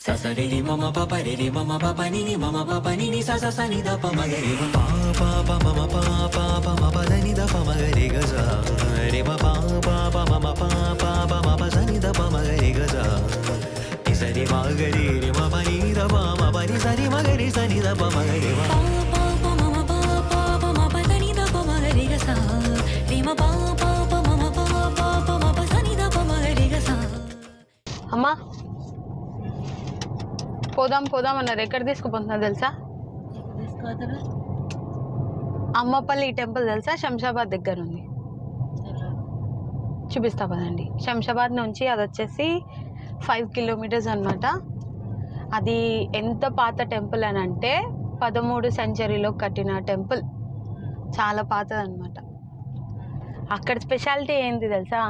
ససరి రి మమ పప రి రి మమ పప ని ని మమ పప ని ని స స స ని ద ప మ గ రి మ ప ప ప మమ ప ప ప మ ప ద ని ద ప మ గ రి గ స రి మ ప ప ప మమ ప ప ప మ ప స ని ద ప మ గ రి గ స ని స రి మ గ రి రి మ ప ని ద ప మ ప ని స రి మ గ రి స ని ద ప మ గ రి మ ప ప ప మమ ప ప ప మ ప ద ని ద ప మ గ రి గ స రి మ ప ప ప మమ ప ప ప మ ప స ని ద ప మ గ రి గ స. అమ్మా పోదాం పోదాం అన్నారు. ఎక్కడ తీసుకుపోతున్నా తెలుసా? అమ్మపల్లి టెంపుల్ తెలుసా? శంషాబాద్ దగ్గర ఉంది, చూపిస్తా పదండి. శంషాబాద్ నుంచి అది వచ్చేసి 5 కిలోమీటర్స్ అనమాట. అది ఎంత పాత టెంపుల్ అని అంటే 13వ సెంచరీలో కట్టిన టెంపుల్, చాలా పాతది అనమాట. అక్కడ స్పెషాలిటీ ఏంటి తెలుసా?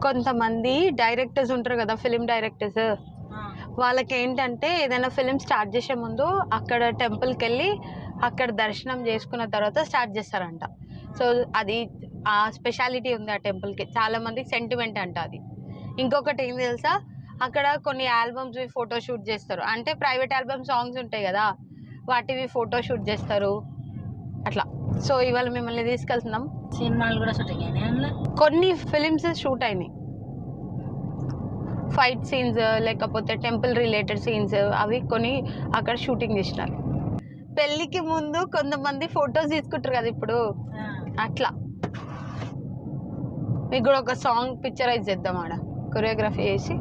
కొంతమంది డైరెక్టర్స్ ఉంటారు కదా, ఫిలిం డైరెక్టర్స్, వాళ్ళకి ఏంటంటే ఏదైనా ఫిలిం స్టార్ట్ చేసే ముందు అక్కడ టెంపుల్కి వెళ్ళి అక్కడ దర్శనం చేసుకున్న తర్వాత స్టార్ట్ చేస్తారంట. సో అది ఆ స్పెషాలిటీ ఉంది ఆ టెంపుల్కి. చాలామందికి సెంటిమెంట్ అంట అది. ఇంకొకటి ఏం తెలుసా, అక్కడ కొన్ని ఆల్బమ్స్వి ఫోటో షూట్ చేస్తారు. అంటే ప్రైవేట్ ఆల్బమ్ సాంగ్స్ ఉంటాయి కదా, వాటివి ఫోటో షూట్ చేస్తారు అట్లా. సో ఇవాళ మిమ్మల్ని తీసుకెళ్తున్నాం. సినిమాలు కూడా షూట్ అయ్యాయి, కొన్ని ఫిలిమ్స్ షూట్ అయినాయి, ఫైట్ సీన్స్ లేకపోతే టెంపుల్ రిలేటెడ్ సీన్స్, అవి కొన్ని అక్కడ షూటింగ్ చేసినారు. పెళ్ళికి ముందు కొంతమంది ఫొటోస్ తీసుకుంటారు కదా ఇప్పుడు, అట్లా మీకు కూడా ఒక సాంగ్ పిక్చరైజ్ చేద్దాం, ఆడ కొరియోగ్రఫీ చేసి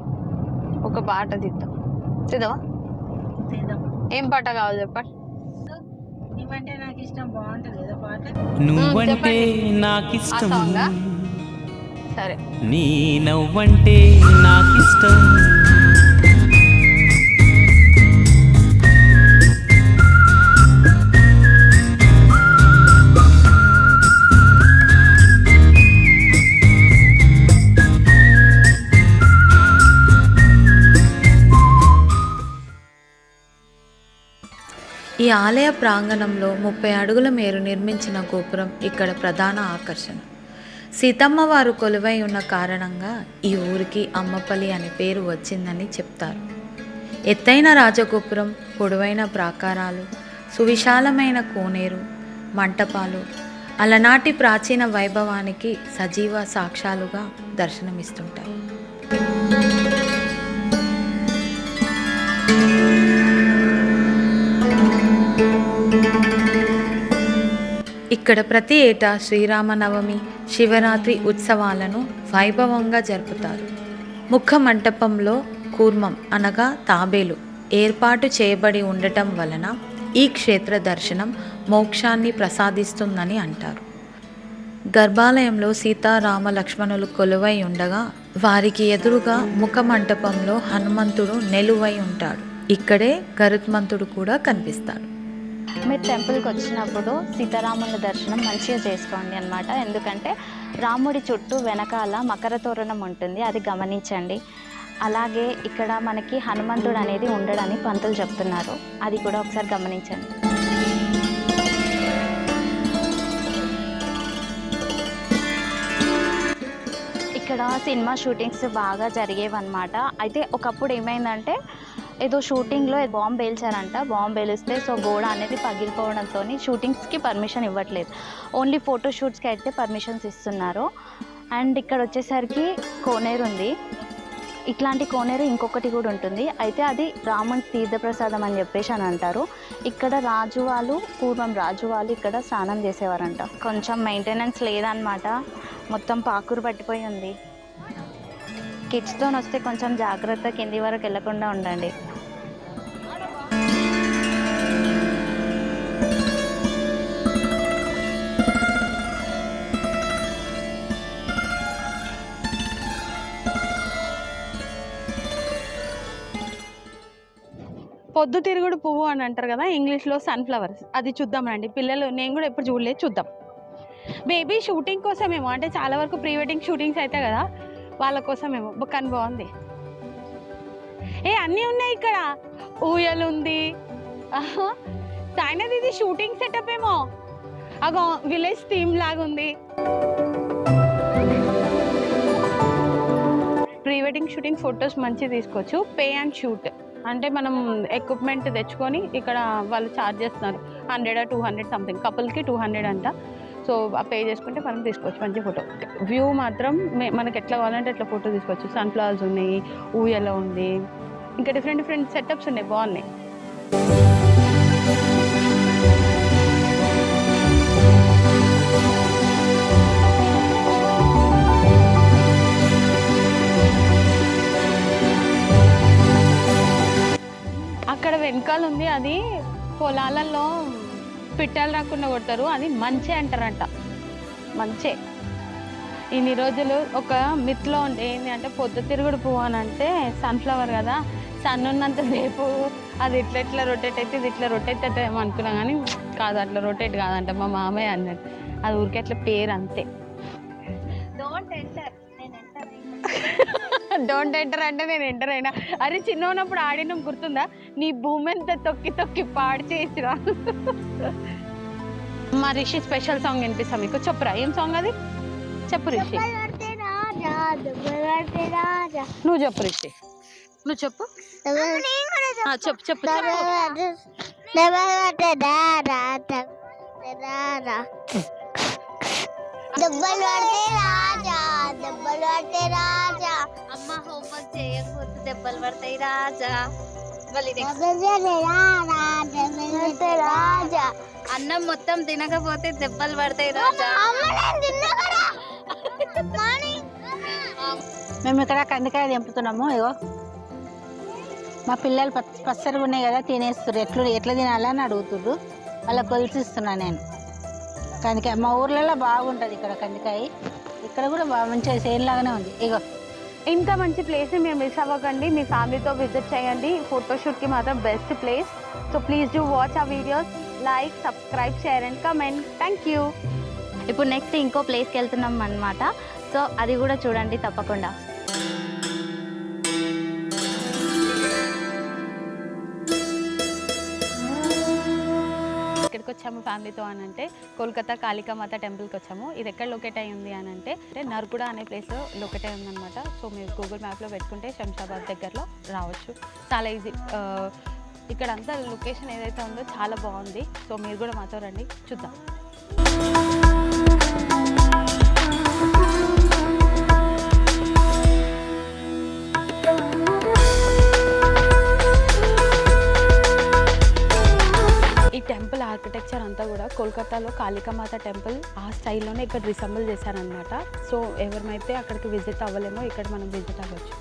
ఒక పాట తీద్దాం. తీద్దామా? ఏం పాట కావాలి చెప్పండి. నువ్వంటే నాకు ఇష్టం, బాగుంటుంది కదా పాట. నువ్వంటే నాకిష్టం, సరే. నీ నవ్వంటే నాకిష్టం, ఈ ఆలయ ప్రాంగణంలో 30 అడుగుల మేర నిర్మించిన గోపురం ఇక్కడ ప్రధాన ఆకర్షణ. సీతమ్మ వారు కొలువై ఉన్న కారణంగా ఈ ఊరికి అమ్మపల్లి అనే పేరు వచ్చిందని చెప్తారు. ఎత్తైన రాజగోపురం, పొడవైన ప్రాకారాలు, సువిశాలమైన కోనేరు, మంటపాలు అలనాటి ప్రాచీన వైభవానికి సజీవ సాక్ష్యాలుగా దర్శనమిస్తుంటాయి. ఇక్కడ ప్రతి ఏటా శ్రీరామనవమి, శివరాత్రి ఉత్సవాలను వైభవంగా జరుపుతారు. ముఖ మంటపంలో కూర్మం అనగా తాబేలు ఏర్పాటు చేయబడి ఉండటం వలన ఈ క్షేత్ర దర్శనం మోక్షాన్ని ప్రసాదిస్తుందని అంటారు. గర్భాలయంలో సీతారామ లక్ష్మణులు కొలువై ఉండగా వారికి ఎదురుగా ముఖ మంటపంలో హనుమంతుడు నెలువై ఉంటాడు. ఇక్కడే గరుత్మంతుడు కూడా కనిపిస్తాడు. మీరు టెంపుల్కి వచ్చినప్పుడు సీతారాముల దర్శనం మంచిగా చేసుకోండి అన్నమాట. ఎందుకంటే రాముడి చుట్టూ వెనకాల మకర తోరణం ఉంటుంది, అది గమనించండి. అలాగే ఇక్కడ మనకి హనుమంతుడు అనేది ఉండడని పంతులు చెప్తున్నారు, అది కూడా ఒకసారి గమనించండి. ఇక్కడ సినిమా షూటింగ్స్ బాగా జరిగేవన్నమాట. అయితే ఒకప్పుడు ఏమైందంటే ఏదో షూటింగ్లో బాంబు పేల్చారంట. బాంబు పేలిస్తే సో గోడ అనేది పగిలిపోవడంతో షూటింగ్స్కి పర్మిషన్ ఇవ్వట్లేదు, ఓన్లీ ఫోటో షూట్స్కి అయితే పర్మిషన్స్ ఇస్తున్నారు. అండ్ ఇక్కడ వచ్చేసరికి కోనేరు ఉంది. ఇట్లాంటి కోనేరు ఇంకొకటి కూడా ఉంటుంది, అయితే అది రాముని తీర్థప్రసాదం అని చెప్పేసి అని అంటారు. ఇక్కడ పూర్వం రాజు వాళ్ళు ఇక్కడ స్నానం చేసేవారంట. కొంచెం మెయింటెనెన్స్ లేదనమాట, మొత్తం పాకురు పట్టిపోయి ఉంది. కిడ్స్తో వస్తే కొంచెం జాగ్రత్త, కింది వరకు వెళ్ళకుండా ఉండండి. పొద్దుతిరుగుడు పువ్వు అని అంటారు కదా ఇంగ్లీష్లో, సన్ఫ్లవర్స్. అది చూద్దామండి పిల్లలు, నేను కూడా ఎప్పుడు చూడలేదు, చూద్దాం. బేబీ షూటింగ్ కోసమేమో, అంటే చాలా వరకు ప్రీ వెడ్డింగ్ షూటింగ్స్ అవుతాయి కదా, వాళ్ళ కోసమేమో. కానీ బాగుంది. అన్నీ ఉన్నాయి ఇక్కడ. ఊయలు ఉంది. సాయినది ఇది షూటింగ్ సెటప్ ఏమో, అగో విలేజ్ థీమ్ లాగా ఉంది. ప్రీ వెడ్డింగ్ షూటింగ్ ఫొటోస్ మంచిగా తీసుకోవచ్చు. పే అండ్ షూట్ అంటే మనం ఎక్విప్మెంట్ తెచ్చుకొని ఇక్కడ వాళ్ళు ఛార్జ్ చేస్తున్నారు 100 200 సంథింగ్, కపుల్కి 200 అంట. సో పే చేసుకుంటే మనం తీసుకోవచ్చు మంచి ఫోటో. వ్యూ మాత్రం మనకి ఎట్లా కావాలంటే ఎట్లా ఫోటో తీసుకోవచ్చు. సన్ఫ్లవర్స్ ఉన్నాయి, ఊయల ఉంది, ఇంకా డిఫరెంట్ సెటప్స్ ఉన్నాయి, బాగున్నాయి. అక్కడ వెనకాల ఉంది, అది పొలాలలో పిట్టలు రాకుండా కొడతారు, అది మంచి అంటారంట. మంచి ఇన్ని రోజులు ఒక మిత్లో ఉండే ఏంటి అంటే పొద్దుతిరుగుడు పువ్వు అని అంటే సన్ఫ్లవర్ కదా, సన్ ఉన్నంత సేపు అది ఇట్లా రొటేట్ అయితే ఇది ఇట్లా రొటేట్ అయితే ఏమో అనుకున్నాం, కానీ కాదు, అట్లా రొటేట్ కాదంట. మా మామయ్య అన్నాడు, అది ఊరికే అట్లా పేరు అంతే. డోంట్ ఎంటర్ అంటే నేను ఎంటర్ అయినా. అరే చిన్న ఉన్నప్పుడు ఆడినాం గుర్తుందా, నీ భూమి ఎంత తొక్కి పాడు చేసిరా. మా రిషి స్పెషల్ సాంగ్ వినిపిస్తాం మీకు. చెప్పురా, ఏం సాంగ్ అది? చెప్పు రిషి. నువ్వు చెప్పు రిషి, నువ్వు చెప్పు. చెప్పు చెప్పు అమ్మ హోంవర్క్ చేయకపోతే దెబ్బలు పడతాయి రాజా. రాజా అన్నం మొత్తం తినకపోతే దెబ్బలు పడతాయి రాజా. మేము ఇక్కడ కందికాయ తెంపుతున్నాము. ఇగో మా పిల్లలు పచ్చరుగా ఉన్నాయి కదా, తినేస్తారు. ఎట్లా తినాలని అడుగుతుర్రు, వాళ్ళకి కొలిసిస్తున్నా నేను. కందికాయ మా ఊర్లలో బాగుంటుంది ఇక్కడ కందికాయ. ఇక్కడ కూడా బాగా మంచిగా సేల్ లాగానే ఉంది. ఇగో ఇంత మంచి ప్లేస్ని మీరు మిస్ అవ్వకండి, మీ ఫ్యామిలీతో విజిట్ చేయండి. ఫోటోషూట్కి మాత్రం best place. So please do watch ఆ videos, like, subscribe, share and comment. Thank you. ఇప్పుడు నెక్స్ట్ ఇంకో ప్లేస్కి వెళ్తున్నాం అన్నమాట. సో అది కూడా చూడండి తప్పకుండా. ఇక్కడికి వచ్చాము ఫ్యామిలీతో అని అంటే కోల్కతా కాళికామాత టెంపుల్కి వచ్చాము. ఇది ఎక్కడ లొకేట్ అయి ఉంది అని అంటే నర్కుడా అనే ప్లేస్లో లొకేట్ అయి ఉందన్నమాట. సో మీరు గూగుల్ మ్యాప్లో పెట్టుకుంటే శంషాబాద్ దగ్గరలో రావచ్చు, చాలా ఈజీ. ఇక్కడ అంతా లొకేషన్ ఏదైతే ఉందో చాలా బాగుంది. సో మీరు కూడా మాతో రండి, చూద్దాం. ఈ టెంపుల్ ఆర్కిటెక్చర్ అంతా కూడా కోల్కతాలో కాళికామాత టెంపుల్ ఆ స్టైల్లోనే ఇక్కడ రిసెంబుల్ చేశారనమాట. సో ఎవరిమైతే అక్కడికి విజిట్ అవ్వలేమో ఇక్కడ మనం విజిట్ అవ్వచ్చు.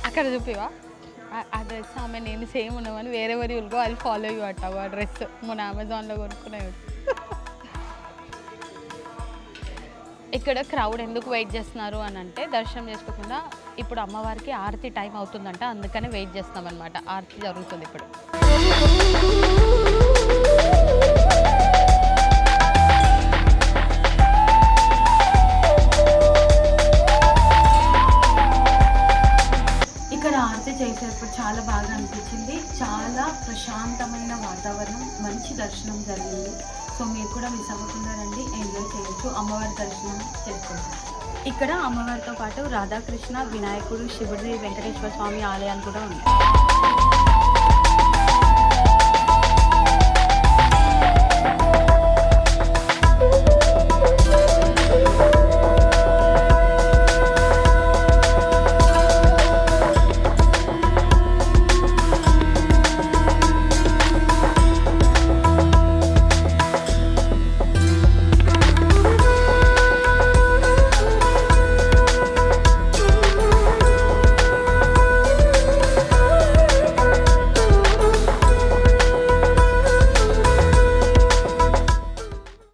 అక్కడ చూపివా ఆ డ్రెస్, ఆమె నేను సేమ్ ఉన్నామని వేరే విల్గో అది ఫాలో యూ అట్టావు. ఆ డ్రెస్ మొన్న అమెజాన్లో కొనుక్కున్నాడు. ఇక్కడ క్రౌడ్ ఎందుకు వెయిట్ చేస్తున్నారు అని అంటే దర్శనం చేసుకోకుండా ఇప్పుడు అమ్మవారికి ఆరతి టైం అవుతుందంట, అందుకని వెయిట్ చేస్తున్నాం అనమాట. ఆరతి జరుగుతుంది ఇప్పుడు. చేసేటప్పుడు చాలా బాగా అనిపించింది, చాలా ప్రశాంతమైన వాతావరణం, మంచి దర్శనం జరిగింది. సో మీరు కూడా మిస్ అవ్వకుండా రండి, ఎంజాయ్ చేయొచ్చు, అమ్మవారి దర్శనం చేసుకోవచ్చు. ఇక్కడ అమ్మవారితో పాటు రాధాకృష్ణ, వినాయకుడు, శివుడి, వెంకటేశ్వర స్వామి ఆలయాలు కూడా ఉన్నాయి.